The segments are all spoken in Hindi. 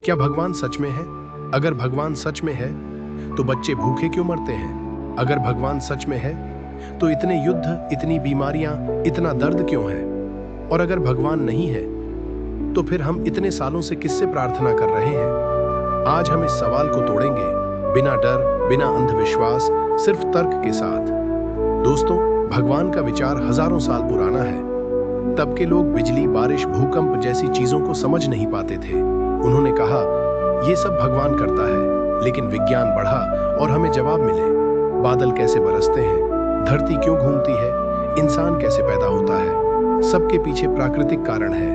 क्या भगवान सच में है? अगर भगवान सच में है तो बच्चे भूखे क्यों मरते हैं? अगर भगवान सच में है तो इतने युद्ध, इतनी बीमारियां, इतना दर्द क्यों है? और अगर भगवान नहीं है तो फिर हम इतने सालों से किससे प्रार्थना कर रहे हैं? आज हम इस सवाल को तोड़ेंगे, बिना डर, बिना अंधविश्वास, सिर्फ तर्क के साथ। दोस्तों, भगवान का विचार हजारों साल पुराना है। तब के लोग बिजली, बारिश, भूकंप जैसी चीजों को समझ नहीं पाते थे। उन्होंने कहा, ये सब भगवान करता है। लेकिन विज्ञान बढ़ा और हमें जवाब मिले। बादल कैसे बरसते हैं, धरती क्यों घूमती है, इंसान कैसे पैदा होता है, सबके पीछे प्राकृतिक कारण है।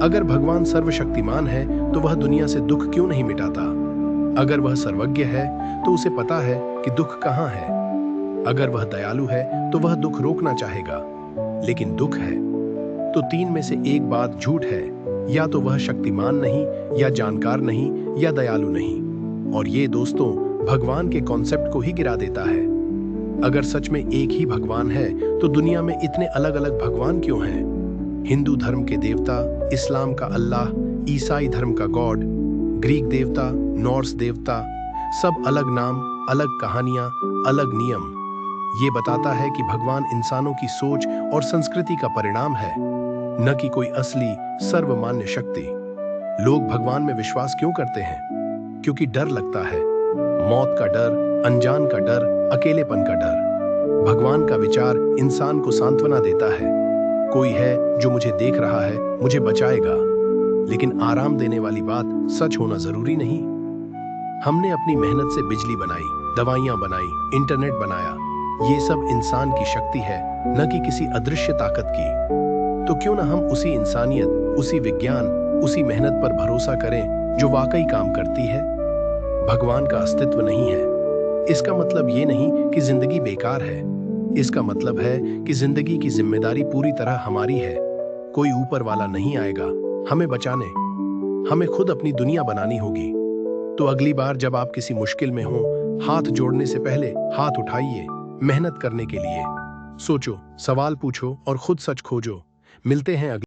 अगर भगवान सर्वशक्तिमान है तो वह दुनिया से दुख क्यों नहीं मिटाता? अगर वह सर्वज्ञ है तो उसे पता है कि दुख कहाँ है। अगर वह दयालु है तो वह दुख रोकना चाहेगा। लेकिन दुख है तो तीन में से एक बात झूठ है। या तो वह शक्तिमान नहीं, या जानकार नहीं, या दयालु नहीं। और ये दोस्तों भगवान के कॉन्सेप्ट को ही गिरा देता है। अगर सच में एक ही भगवान है तो दुनिया में इतने अलग अलग भगवान क्यों हैं? हिंदू धर्म के देवता, इस्लाम का अल्लाह, ईसाई धर्म का गॉड, ग्रीक देवता, नॉर्स देवता, सब अलग नाम, अलग कहानियां, अलग नियम। ये बताता है कि भगवान इंसानों की सोच और संस्कृति का परिणाम है, न कि कोई असली सर्वमान्य शक्ति। लोग भगवान में विश्वास क्यों करते हैं? क्योंकि डर लगता है। मौत का डर, अनजान का डर, अकेलेपन का डर। भगवान का विचार इंसान को सांत्वना देता है। कोई है जो मुझे देख रहा है, मुझे बचाएगा। लेकिन आराम देने वाली बात सच होना जरूरी नहीं। हमने अपनी मेहनत से बिजली बनाई, दवाइयां बनाई, इंटरनेट बनाया। ये सब इंसान की शक्ति है, न कि किसी अदृश्य ताकत की। तो क्यों ना हम उसी इंसानियत, उसी विज्ञान, उसी मेहनत पर भरोसा करें जो वाकई काम करती है। भगवान का अस्तित्व नहीं है, इसका मतलब ये नहीं कि जिंदगी बेकार है। इसका मतलब है कि जिंदगी की जिम्मेदारी पूरी तरह हमारी है। कोई ऊपर वाला नहीं आएगा हमें बचाने। हमें खुद अपनी दुनिया बनानी होगी। तो अगली बार जब आप किसी मुश्किल में हो, हाथ जोड़ने से पहले हाथ उठाइए, मेहनत करने के लिए सोचो, सवाल पूछो और खुद सच खोजो। मिलते हैं अगले